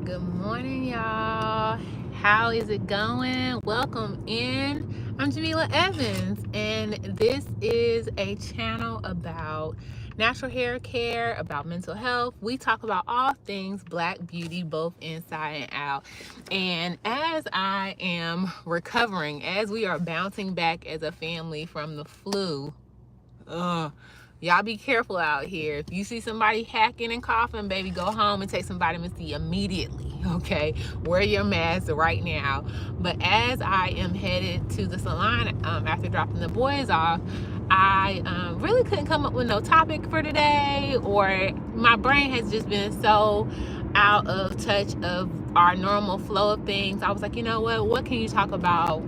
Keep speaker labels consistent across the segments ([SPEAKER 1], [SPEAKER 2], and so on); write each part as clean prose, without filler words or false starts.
[SPEAKER 1] Good morning, y'all. How is it going? Welcome in. I'm Jamila Evans, and this is a channel about natural hair care, about mental health. We talk about all things Black beauty, both inside and out. And as I am recovering, as we are bouncing back as a family from the flu, Ugh. Y'all be careful out here. If you see somebody hacking and coughing, baby, go home and take some vitamin C immediately, okay? Wear your mask right now. But as I am headed to the salon after dropping the boys off, I really couldn't come up with no topic for today, or my brain has just been so out of touch of our normal flow of things. I was like, you know what can you talk about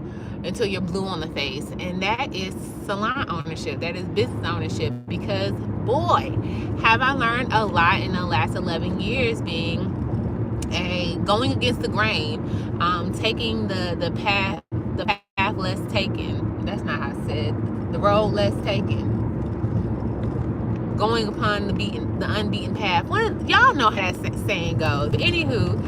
[SPEAKER 1] until you're blue on the face? And that is salon ownership. That is business ownership. Because boy, have I learned a lot in the last 11 years being a going against the grain, taking the path less taken. That's not how I said. The road less taken. Going upon the unbeaten path. Y'all know how that saying goes. But anywho,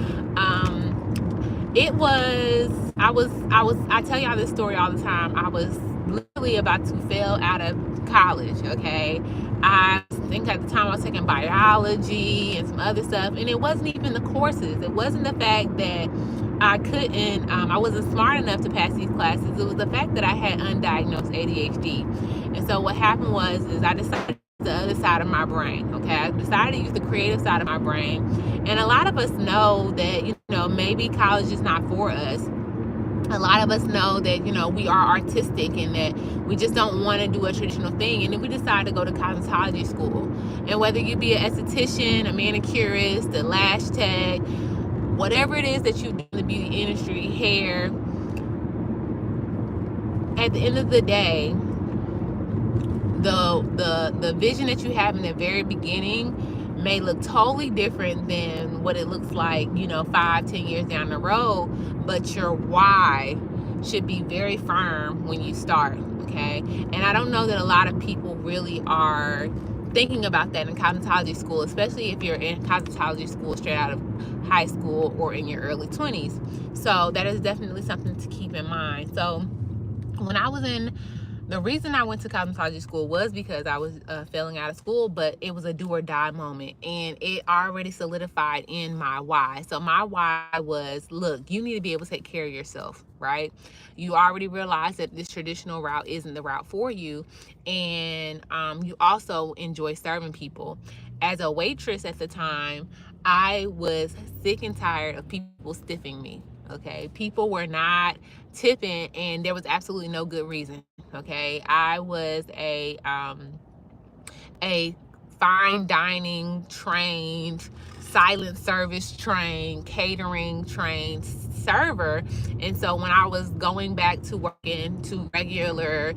[SPEAKER 1] I tell y'all this story all the time. I was literally about to fail out of college, okay? I think at the time I was taking biology and some other stuff, and it wasn't even the courses. It wasn't the fact that I wasn't smart enough to pass these classes. It was the fact that I had undiagnosed ADHD. And so what happened is I decided the other side of my brain. Okay, I decided to use the creative side of my brain. And a lot of us know that, maybe college is not for us. A lot of us know that, we are artistic and that we just don't want to do a traditional thing. And then we decide to go to cosmetology school. And whether you be an esthetician, a manicurist, a lash tech, whatever it is that you do in the beauty industry, hair, at the end of the day, the vision that you have in the very beginning may look totally different than what it looks like 5-10 years down the road, but your why should be very firm when you start. Okay, and I don't know that a lot of people really are thinking about that in cosmetology school, especially if you're in cosmetology school straight out of high school or in your early 20s. So that is definitely something to keep in mind. So when I was in the reason I went to cosmetology school was because I was failing out of school, but it was a do or die moment, and it already solidified in my why. So my why was, look, you need to be able to take care of yourself, right? You already realize that this traditional route isn't the route for you, and you also enjoy serving people. As a waitress at the time, I was sick and tired of people stiffing me. Okay, people were not tipping, and there was absolutely no good reason. Okay, I was a fine dining trained, silent service trained, catering trained server, and so when I was going back to working to regular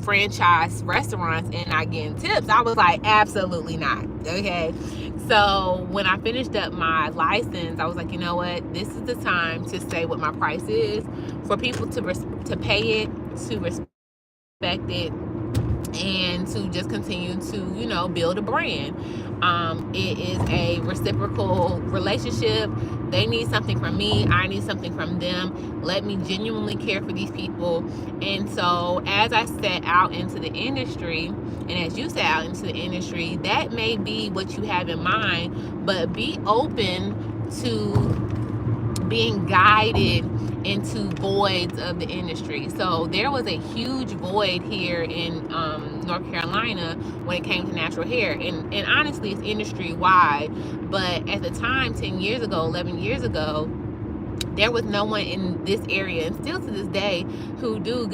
[SPEAKER 1] franchise restaurants and I getting tips, I was like, absolutely not. Okay. So when I finished up my license, I was like, you know what? This is the time to say what my price is, for people to pay it, to respect it, and to just continue to build a brand. It is a reciprocal relationship. They need something from me, I need something from them. Let me genuinely care for these people. And so as I set out into the industry, and as you set out into the industry, that may be what you have in mind, but be open to being guided into voids of the industry. So there was a huge void here in North Carolina when it came to natural hair, and honestly, it's industry wide. But at the time, 10 years ago, 11 years ago, there was no one in this area, and still to this day, who do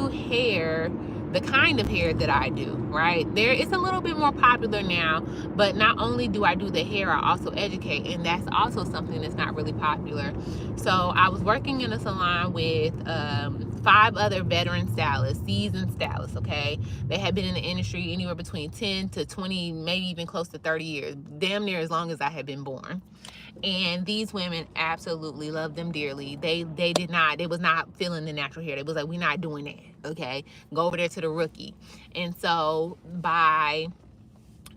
[SPEAKER 1] hair, the kind of hair that I do, right? It's a little bit more popular now, but not only do I do the hair, I also educate, and that's also something that's not really popular. So I was working in a salon with 5 other veteran stylists, seasoned stylists, okay? They had been in the industry anywhere between 10 to 20, maybe even close to 30 years, damn near as long as I had been born. And these women absolutely loved them dearly. They was not feeling the natural hair. They was like, we're not doing that. Okay, go over there to the rookie. And so by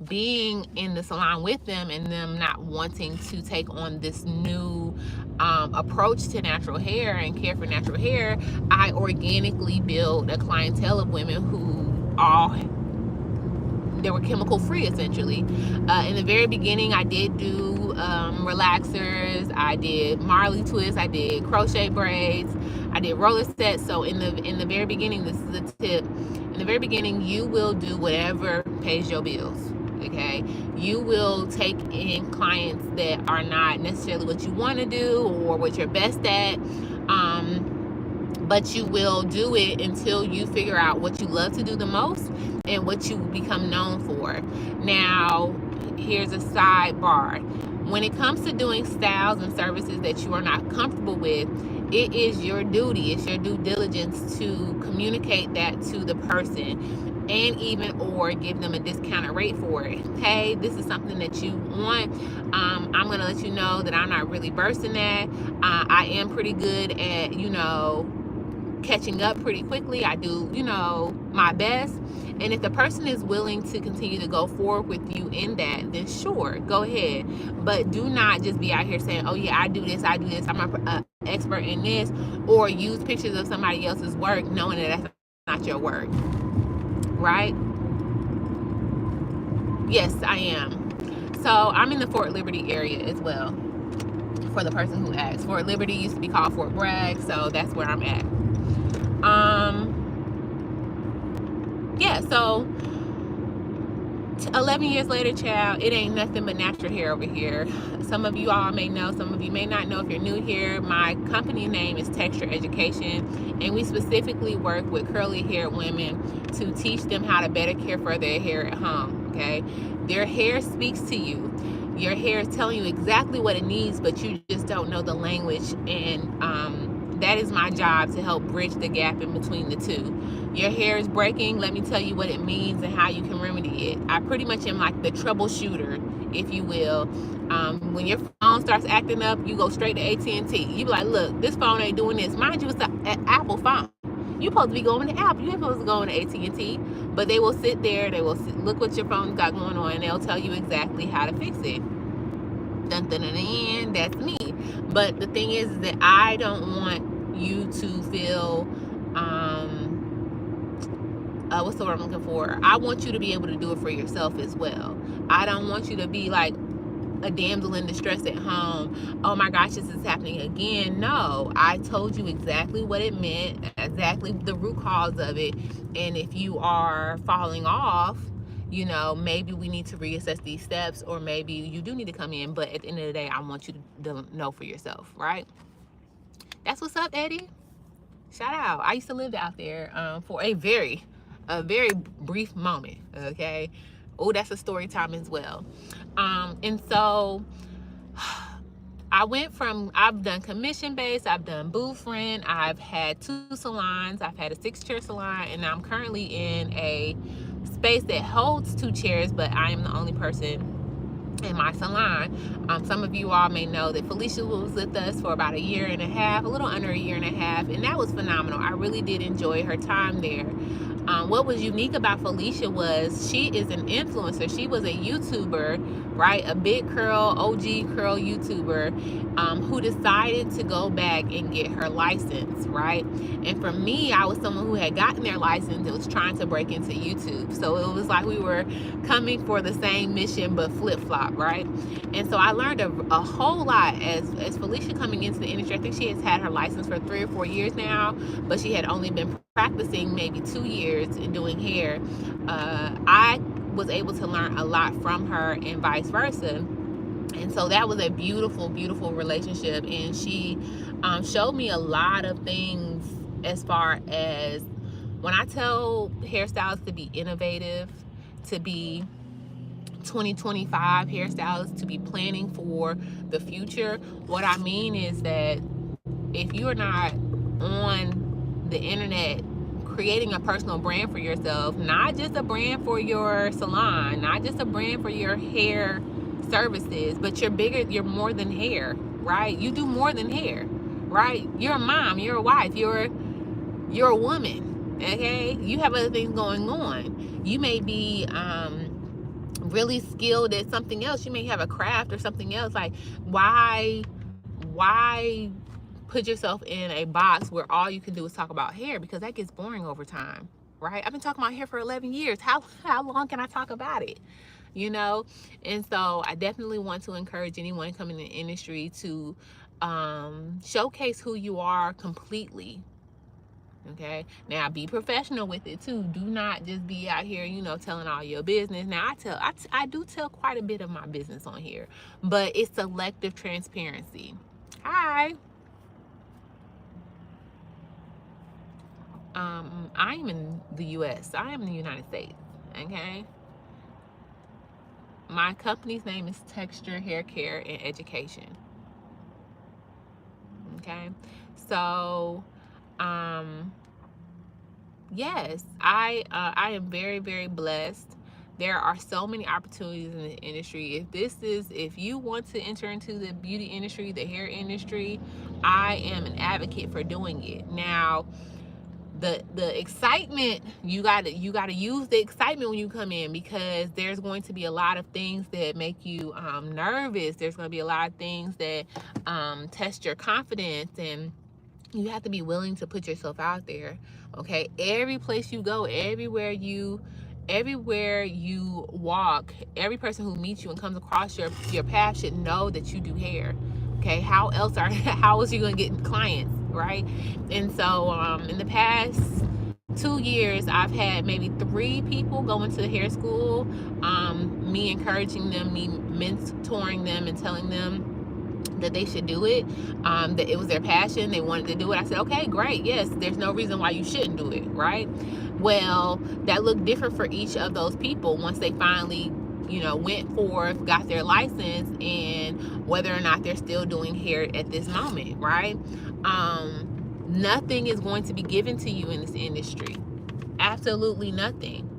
[SPEAKER 1] being in the salon with them and them not wanting to take on this new approach to natural hair and care for natural hair, I organically built a clientele of women who all they were chemical free essentially. In the very beginning, I did do relaxers, I did Marley twists, I did crochet braids, I did roller sets. So in the very beginning, this is a tip. In the very beginning, you will do whatever pays your bills. Okay, you will take in clients that are not necessarily what you want to do or what you're best at. But you will do it until you figure out what you love to do the most and what you become known for. Now, here's a sidebar. When it comes to doing styles and services that you are not comfortable with, it is your duty, it's your due diligence to communicate that to the person and even or give them a discounted rate for it. Hey, this is something that you want. I'm going to let you know that I'm not really versed in that. I am pretty good at, catching up pretty quickly. I do, my best. And if the person is willing to continue to go forward with you in that, then sure, go ahead. But do not just be out here saying, oh yeah, I do this, I'm an expert in this, or use pictures of somebody else's work knowing that that's not your work, right? Yes, I am. So I'm in the Fort Liberty area as well, for the person who asked. Fort Liberty used to be called Fort Bragg, so that's where I'm at. Yeah, so 11 years later, child, it ain't nothing but natural hair over here. Some of you all may know, some of you may not know. If you're new here, my company name is Texture Education, and we specifically work with curly haired women to teach them how to better care for their hair at home. Okay, their hair speaks to you. Your hair is telling you exactly what it needs, but you just don't know the language, and that is my job, to help bridge the gap in between the two. Your hair is breaking, let me tell you what it means and how you can remedy it. I pretty much am like the troubleshooter, if you will. When your phone starts acting up, you go straight to AT&T. You be like, look, this phone ain't doing this. Mind you, it's an Apple phone. You're supposed to be going to Apple. You ain't supposed to go into AT&T. But they will sit there, they will look what your phone's got going on, and they'll tell you exactly how to fix it. Dun, dun, dun, dun, that's me. But the thing is that I don't want you to feel what's the word I'm looking for? I want you to be able to do it for yourself as well. I don't want you to be like a damsel in distress at home. Oh my gosh, this is happening again. No, I told you exactly what it meant, exactly the root cause of it. And if you are falling off, maybe we need to reassess these steps, or maybe you do need to come in. But at the end of the day, I want you to know for yourself, right? That's what's up, Eddie. Shout out. I used to live out there for a very brief moment. Okay. Oh, that's a story time as well. And so I've done commission based, I've done booth rent, I've had 2 salons, I've had a 6-chair salon, and I'm currently in a space that holds 2 chairs, but I am the only person in my salon. Some of you all may know that Felicia was with us for about a year and a half, a little under a year and a half, and that was phenomenal. I really did enjoy her time there. What was unique about Felicia was she is an influencer. She was a YouTuber, right? A big curl, OG curl YouTuber who decided to go back and get her license, right? And for me, I was someone who had gotten their license and was trying to break into YouTube. So it was like we were coming for the same mission but flip-flop, right? And so I learned a whole lot as Felicia coming into the industry. I think she has had her license for 3 or 4 years now, but she had only been practicing maybe 2 years in doing hair. I was able to learn a lot from her and vice versa. And so that was a beautiful, beautiful relationship. And she showed me a lot of things as far as when I tell hairstylists to be innovative, to be 2025 hairstylists, to be planning for the future. What I mean is that if you're not on the internet creating a personal brand for yourself, not just a brand for your salon, not just a brand for your hair services, but you're more than hair, right? You do more than hair, right? You're a mom, you're a wife, you're a woman, okay? You have other things going on. You may be really skilled at something else. You may have a craft or something else. Like, why put yourself in a box where all you can do is talk about hair? Because that gets boring over time, right? I've been talking about hair for 11 years. How long can I talk about it? You know? And so I definitely want to encourage anyone coming in the industry to showcase who you are completely. Okay, now be professional with it too. Do not just be out here, you know, telling all your business. Now I do tell quite a bit of my business on here, but it's selective transparency. Hi. I am in the US. I am in the United States. Okay. My company's name is Texture Hair Care and Education. Okay. So, yes, I am very, very blessed. There are so many opportunities in the industry. If you want to enter into the beauty industry, the hair industry, I am an advocate for doing it. Now, the excitement, you gotta use the excitement when you come in, because there's going to be a lot of things that make you nervous. There's going to be a lot of things that test your confidence, and you have to be willing to put yourself out there. Okay, every place you go, everywhere you walk, every person who meets you and comes across your path should know that you do hair. Okay, how else you gonna get clients, right? And so in the past 2 years, I've had maybe 3 people go into hair school, me encouraging them, me mentoring them and telling them that they should do it, that it was their passion, they wanted to do it. I said, okay, great, yes, there's no reason why you shouldn't do it, right? Well, that looked different for each of those people once they finally, you know, went forth, got their license, and whether or not they're still doing hair at this moment, right? Nothing is going to be given to you in this industry. Absolutely nothing.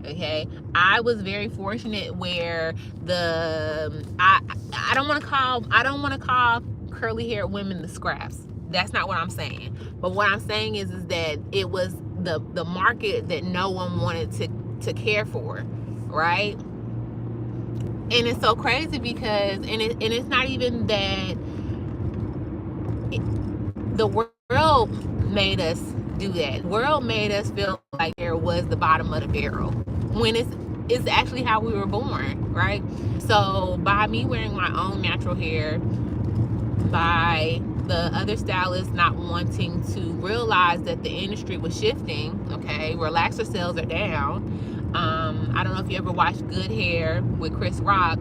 [SPEAKER 1] Okay, I was very fortunate where I don't want to call curly haired women the scraps. That's not what I'm saying. But what I'm saying is that it was the market that no one wanted to care for, right? And it's so crazy because it's not even that the world made us do that. The world made us feel like there was the bottom of the barrel, when it's actually how we were born, right? So by me wearing my own natural hair, by the other stylists not wanting to realize that the industry was shifting, okay, relaxer sales are down. I don't know if you ever watched Good Hair with Chris Rock.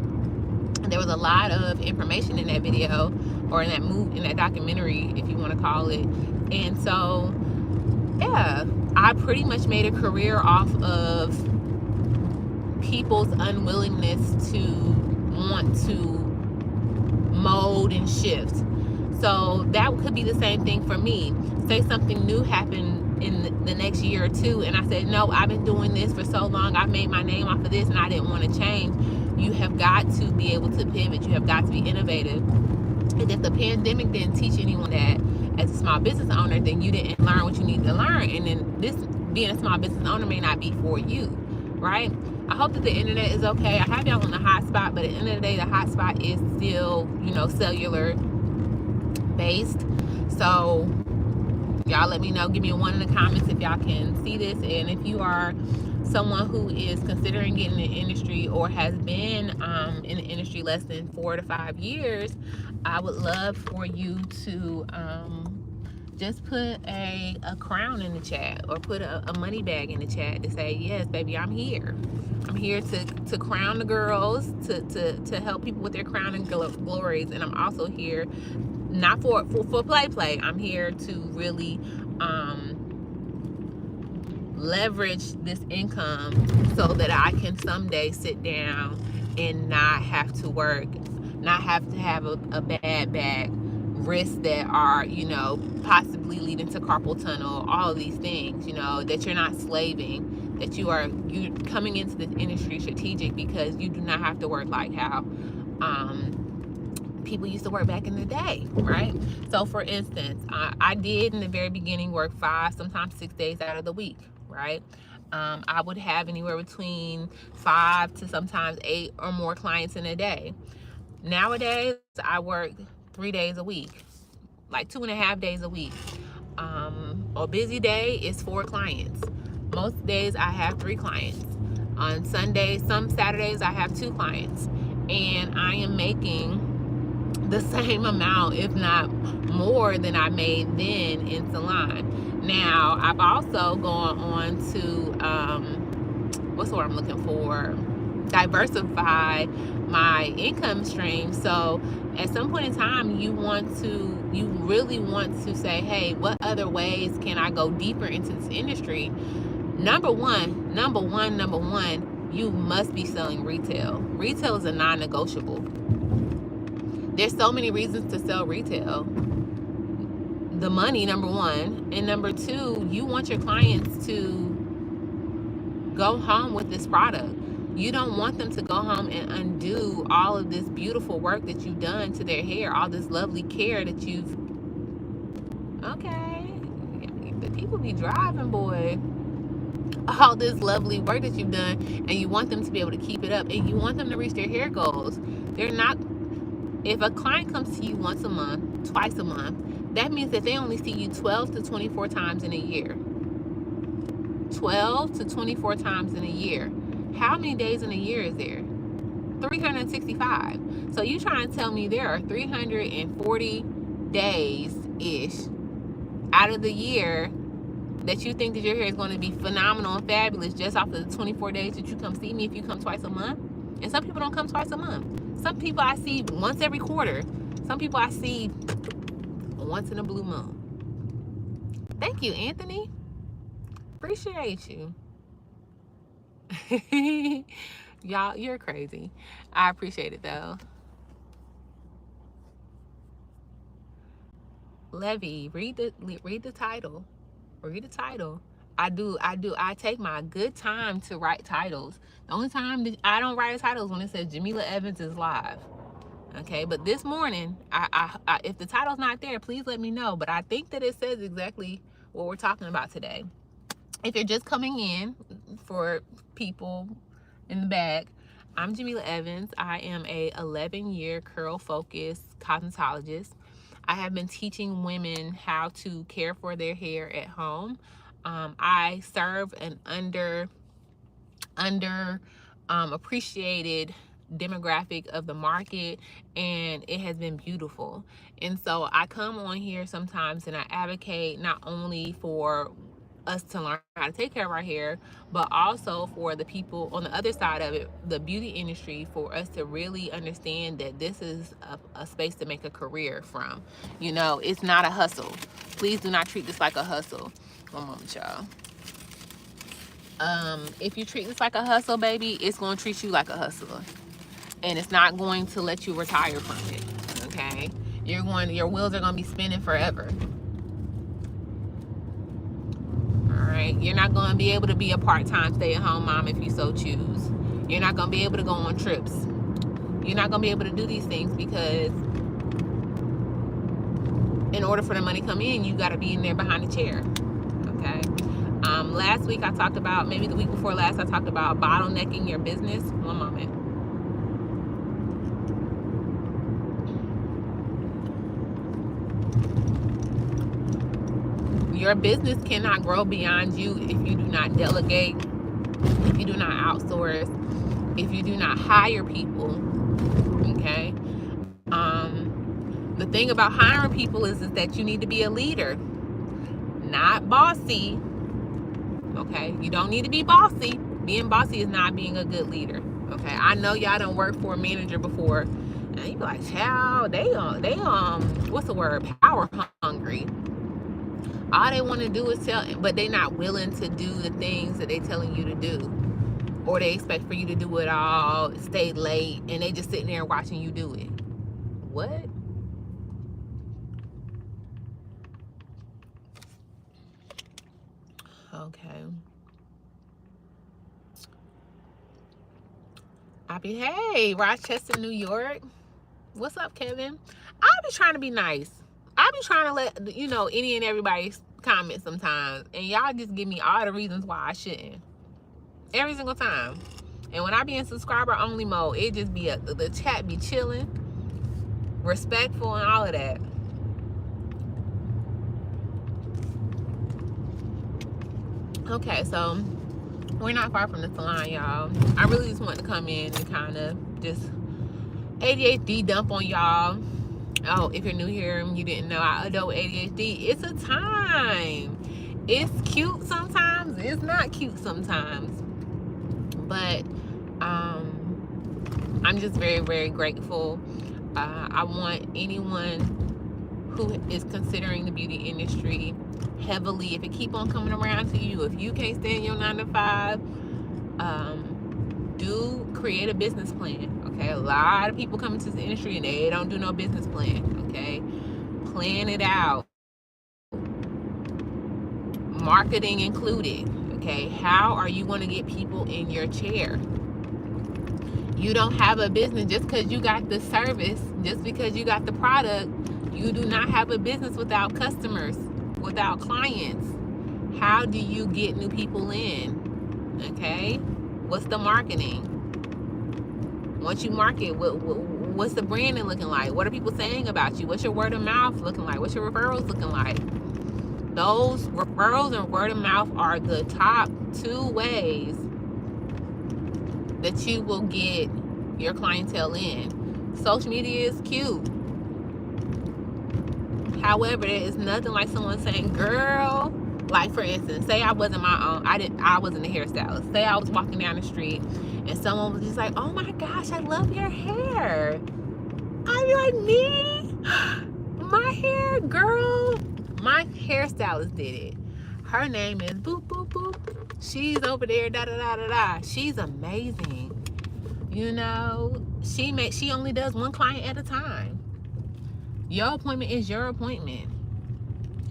[SPEAKER 1] There was a lot of information in that video, or in that movie, in that documentary, if you want to call it. And so, yeah, I pretty much made a career off of people's unwillingness to want to mold and shift. So that could be the same thing for me. Say something new happened in the next year or two, and I said, no, I've been doing this for so long, I've made my name off of this, and I didn't want to change. You have got to be able to pivot. You have got to be innovative. And if the pandemic didn't teach anyone that as a small business owner, then you didn't learn what you need to learn. And then this, being a small business owner, may not be for you, right? I hope that the internet is okay. I have y'all on the hotspot, but at the end of the day, the hotspot is still, you know, cellular based. So y'all let me know. Give me a 1 in the comments if y'all can see this. And if you are someone who is considering getting in the industry, or has been in the industry less than 4 to 5 years, I would love for you to just put a crown in the chat, or put a money bag in the chat to say, yes, baby, I'm here. I'm here to crown the girls, to help people with their crowning glories. And I'm also here not for play. I'm here to really leverage this income so that I can someday sit down and not have to work, not have to have a bad back, risks that are, you know, possibly leading to carpal tunnel, all of these things, you know, that you're not slaving, that you're coming into this industry strategic, because you do not have to work like how people used to work back in the day, right? So for instance, I did in the very beginning work 5, sometimes 6 days out of the week, right? I would have anywhere between 5 to sometimes 8 or more clients in a day. Nowadays, I work 3 days a week, like 2.5 days a week. A busy day is 4 clients. Most days I have 3 clients. On Sundays, some Saturdays, I have 2 clients. And I am making the same amount, if not more, than I made then in salon. Now, I've also gone on to, what's the word I'm looking for? Diversify my income stream. So at some point in time, you really want to say, hey, what other ways can I go deeper into this industry? Number one, you must be selling retail. Retail is a non-negotiable. There's so many reasons to sell retail. The money, number one, and number two, you want your clients to go home with this product. You don't want them to go home and undo all of this beautiful work that you've done to their hair, all this lovely care that you've... Okay, the people be driving, boy. All this lovely work that you've done, and you want them to be able to keep it up, and you want them to reach their hair goals. They're not... If a client comes to you once a month, twice a month, that means that they only see you 12 to 24 times in a year. 12 to 24 times in a year. How many days in a year is there? 365. So you trying to tell me there are 340 days-ish out of the year that you think that your hair is going to be phenomenal and fabulous just off of the 24 days that you come see me if you come twice a month? And some people don't come twice a month. Some people I see once every quarter. Some people I see once in a blue moon. Thank you, Anthony. Appreciate you. Y'all, you're crazy. I appreciate it though. Levy, read the title. Read the title. I take my good time to write titles. The only time that I don't write a title is when it says Jamila Evans is live. Okay, but this morning, I if the title's not there, please let me know. But I think that it says exactly what we're talking about today. If you're just coming in, for people in the back, I'm Jamila Evans. I am a 11-year curl-focused cosmetologist. I have been teaching women how to care for their hair at home. I serve an appreciated demographic of the market, and it has been beautiful. And so I come on here sometimes and I advocate not only for us to learn how to take care of our hair, but also for the people on the other side of it, the beauty industry, for us to really understand that this is a space to make a career from. You know, it's not a hustle. Please do not treat this like a hustle. One moment, y'all. If you treat this like a hustle, baby, it's going to treat you like a hustler. And it's not going to let you retire from it, okay? Your wheels are going to be spinning forever. All right? You're not going to be able to be a part-time stay-at-home mom if you so choose. You're not going to be able to go on trips. You're not going to be able to do these things because in order for the money to come in, you got to be in there behind the chair, okay? Last week I talked about, maybe the week before last, I talked about bottlenecking your business. One moment. Your business cannot grow beyond you if you do not delegate, if you do not outsource, if you do not hire people, okay? The thing about hiring people is that you need to be a leader, not bossy. Okay, you don't need to be bossy. Being bossy is not being a good leader. Okay, I know y'all done worked for a manager before, and you be like, child, they what's the word? Power hungry. All they want to do is tell, but they not willing to do the things that they telling you to do, or they expect for you to do it all, stay late, and they just sitting there watching you do it. What? Okay. Hey, Rochester, New York. What's up, Kevin? I be trying to be nice. I be trying to let, you know, any and everybody comment sometimes. And y'all just give me all the reasons why I shouldn't. every single time. And when I be in subscriber only mode, it just be the chat be chilling, respectful, and all of that. Okay, so we're not far from the salon, y'all. I really just want to come in and kind of just ADHD dump on y'all. Oh, if you're new here and you didn't know, I adore ADHD. It's a time. It's cute sometimes. It's not cute sometimes. But I'm just very, very grateful. I want anyone who is considering the beauty industry heavily, if it keep on coming around to you, if you can't stand your 9 to 5, do create a business plan. Okay, a lot of people come into this industry and they don't do no business plan. Okay, plan it out, marketing included. Okay, how are you going to get people in your chair? You don't have a business just because you got the service, just because you got the product. You do not have a business without customers, without clients. How do you get new people in? Okay, what's the marketing? Once you market, what's the branding looking like? What are people saying about you? What's your word of mouth looking like? What's your referrals looking like? Those referrals and word of mouth are the top 2 ways that you will get your clientele in. Social media is cute. However, there is nothing like someone saying, girl, like for instance, say I wasn't I wasn't a hairstylist. Say I was walking down the street and someone was just like, oh my gosh, I love your hair. I'd be like, me? My hair, girl. My hairstylist did it. Her name is boop, boop, boop. She's over there, da, da, da, da, da. She's amazing. You know, she only does one client at a time. Your appointment is your appointment.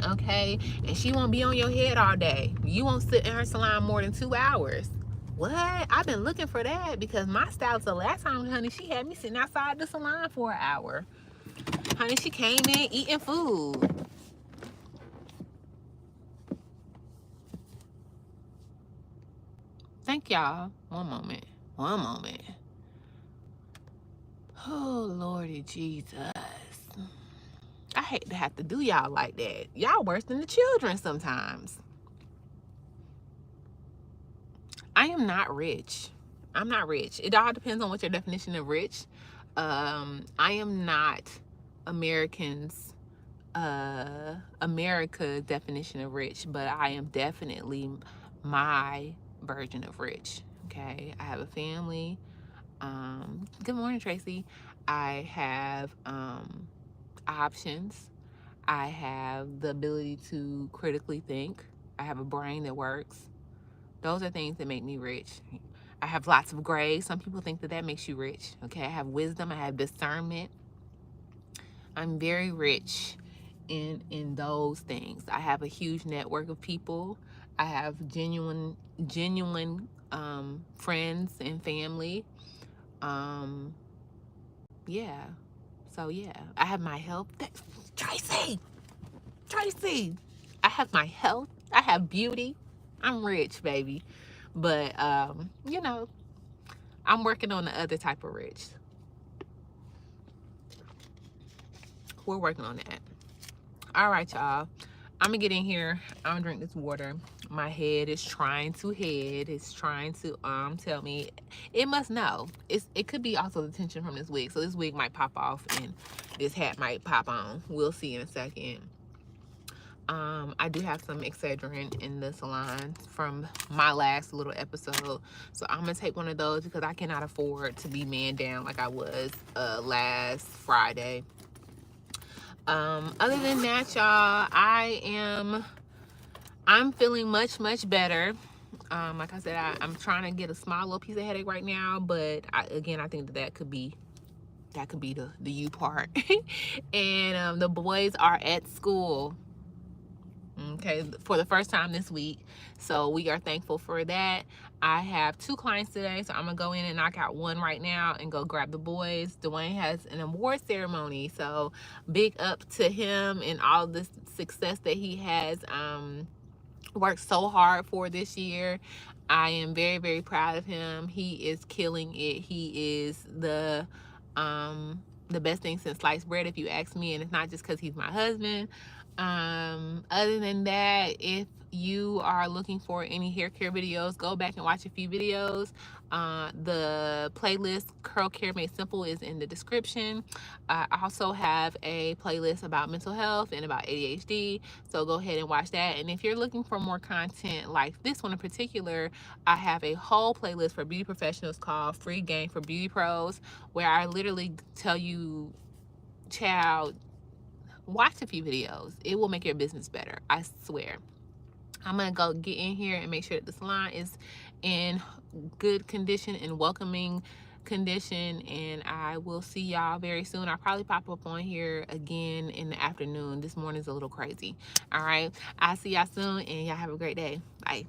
[SPEAKER 1] Okay? And she won't be on your head all day. You won't sit in her salon more than 2 hours. What? I've been looking for that because my stylist the last time, honey, she had me sitting outside the salon for an hour. Honey, she came in eating food. Thank y'all. One moment. One moment. Oh, Lordy Jesus. I hate to have to do y'all like that. Y'all worse than the children sometimes. I am not rich. I'm not rich. It all depends on what your definition of rich. I am not Americans America definition of rich, but I am definitely my version of rich. Okay, I have a family. Good morning, Tracy. I have options. I have the ability to critically think. I have a brain that works. Those are things that make me rich. I have lots of grays. Some people think that that makes you rich. Okay, I have wisdom. I have discernment. I'm very rich in those things. I have a huge network of people. I have genuine friends and family. Um, yeah. So yeah, I have my health. Tracy, Tracy, I have my health. I have beauty. I'm rich, baby. But you know, I'm working on the other type of rich. We're working on that. All right, y'all. I'm gonna get in here. I'm gonna drink this water. My head is trying to head. It's trying to tell me it must know. It could be also the tension from this wig. So this wig might pop off and this hat might pop on. We'll see in a second. I do have some Excedrin in the salon from my last little episode. So I'm gonna take one of those because I cannot afford to be man down like I was last Friday. Other than that, y'all, I'm feeling much better. Like I said, I'm trying to get a small little piece of headache right now, but I think that could be the you part. And the boys are at school, okay, for the first time this week, so we are thankful for that. I have 2 clients today, so I'm gonna go in and knock out one right now and go grab the boys. Dwayne has an award ceremony, so big up to him and all this success that he has worked so hard for this year. I am very, very proud of him. He is killing it. He is the best thing since sliced bread, if you ask me, and it's not just because he's my husband. Other than that, if you are looking for any hair care videos, go back and watch a few videos. The playlist Curl Care Made Simple is in the description. I also have a playlist about mental health and about ADHD, so go ahead and watch that. And if you're looking for more content like this one in particular, I have a whole playlist for beauty professionals called Free Game for Beauty Pros, where I literally tell you, child, watch a few videos. It will make your business better. I swear. I'm gonna go get in here and make sure that the salon is in good condition and welcoming condition, and I will see y'all very soon. I'll probably pop up on here again in the afternoon. This morning's a little crazy. All right, I'll see y'all soon, and y'all have a great day. Bye.